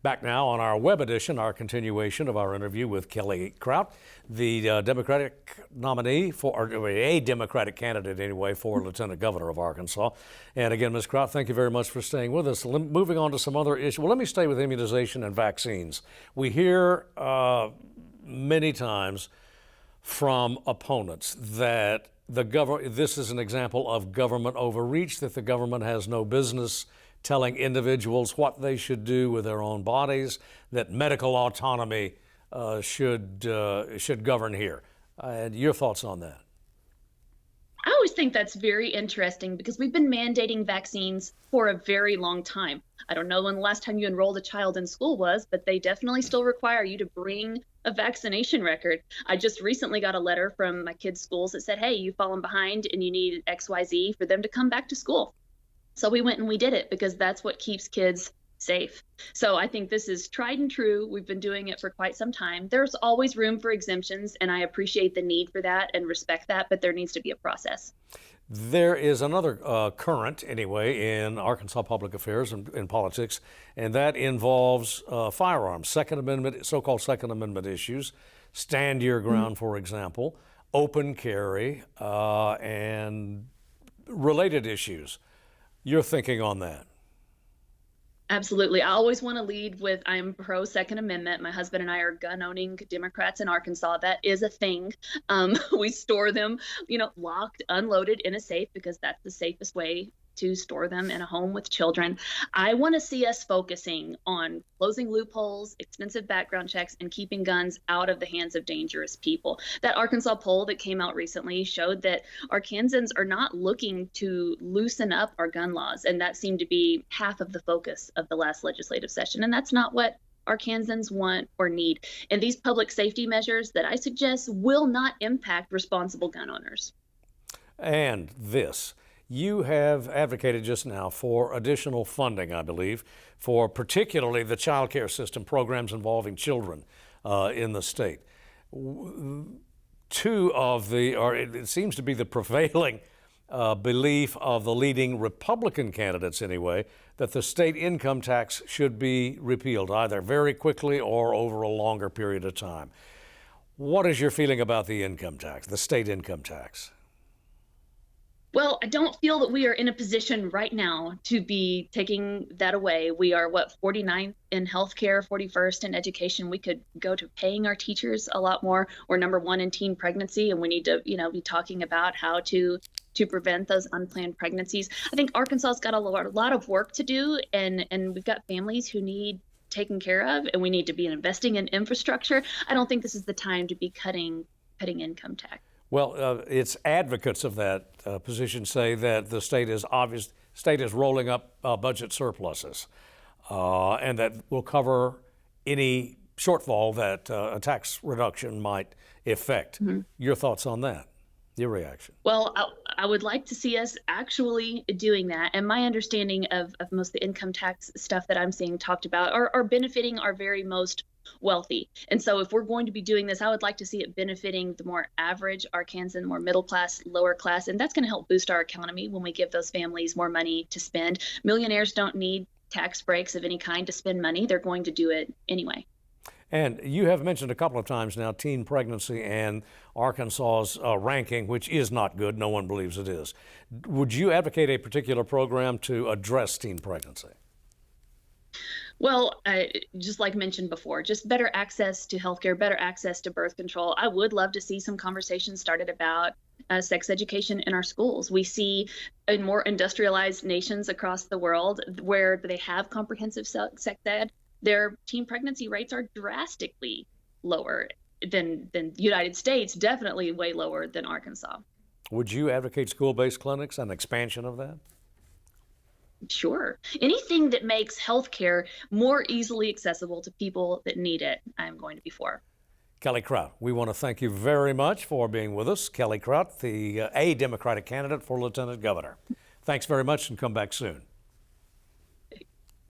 Back now on our web edition, our continuation of our interview with Kelly Kraut, the Democratic nominee for, or a Democratic candidate anyway, for Lieutenant Governor of Arkansas. And again, Ms. Kraut, thank you very much for staying with us. Moving on to some other issues. Well, let me stay with immunization and vaccines. We hear many times from opponents that this is an example of government overreach, that the government has no business telling individuals what they should do with their own bodies, that medical autonomy should govern here. And your thoughts on that? I always think that's very interesting because we've been mandating vaccines for a very long time. I don't know when the last time you enrolled a child in school was, but they definitely still require you to bring a vaccination record. I just recently got a letter from my kids' schools that said, hey, you've fallen behind and you need XYZ for them to come back to school. So we went and we did it because that's what keeps kids safe. So I think this is tried and true. We've been doing it for quite some time. There's always room for exemptions, and I appreciate the need for that and respect that, but there needs to be a process. There is another current, anyway, in Arkansas public affairs and in politics, and that involves firearms, Second Amendment, so-called Second Amendment issues, stand your ground, for example, open carry, and related issues. Your thinking on that? Absolutely. I always want to lead with I'm pro Second Amendment. My husband and I are gun owning Democrats in Arkansas. That is a thing. We store them, locked, unloaded in a safe because that's the safest way to store them in a home with children. I want to see us focusing on closing loopholes, extensive background checks, and keeping guns out of the hands of dangerous people. That Arkansas poll that came out recently showed that Arkansans are not looking to loosen up our gun laws, and that seemed to be half of the focus of the last legislative session, and that's not what Arkansans want or need. And these public safety measures that I suggest will not impact responsible gun owners. And this. You have advocated just now for additional funding, I believe, for particularly the child care system programs involving children in the state. It seems to be the prevailing belief of the leading Republican candidates anyway, that the state income tax should be repealed either very quickly or over a longer period of time. What is your feeling about the income tax, the state income tax? Well, I don't feel that we are in a position right now to be taking that away. We are, 49th in healthcare, 41st in education. We could go to paying our teachers a lot more. We're number one in teen pregnancy, and we need to, be talking about how to prevent those unplanned pregnancies. I think Arkansas's got a lot of work to do, and we've got families who need taken care of, and we need to be investing in infrastructure. I don't think this is the time to be cutting income tax. Well, its advocates of that position say that the state is rolling up budget surpluses, and that will cover any shortfall that a tax reduction might affect. Mm-hmm. Your thoughts on that? Your reaction? Well, I would like to see us actually doing that. And my understanding of most of the income tax stuff that I'm seeing talked about are benefiting our very most wealthy. And so if we're going to be doing this, I would like to see it benefiting the more average Arkansan, more middle class, lower class. And that's going to help boost our economy when we give those families more money to spend. Millionaires don't need tax breaks of any kind to spend money. They're going to do it anyway. And you have mentioned a couple of times now teen pregnancy and Arkansas's ranking, which is not good. No one believes it is. Would you advocate a particular program to address teen pregnancy? Well, just like mentioned before, just better access to healthcare, better access to birth control. I would love to see some conversations started about sex education in our schools. We see in more industrialized nations across the world where they have comprehensive sex ed, their teen pregnancy rates are drastically lower than the United States, definitely way lower than Arkansas. Would you advocate school-based clinics and expansion of that? Sure. Anything that makes healthcare more easily accessible to people that need it, I'm going to be for. Kelly Kraut, we want to thank you very much for being with us. Kelly Kraut, a Democratic candidate for Lieutenant Governor. Thanks very much and come back soon.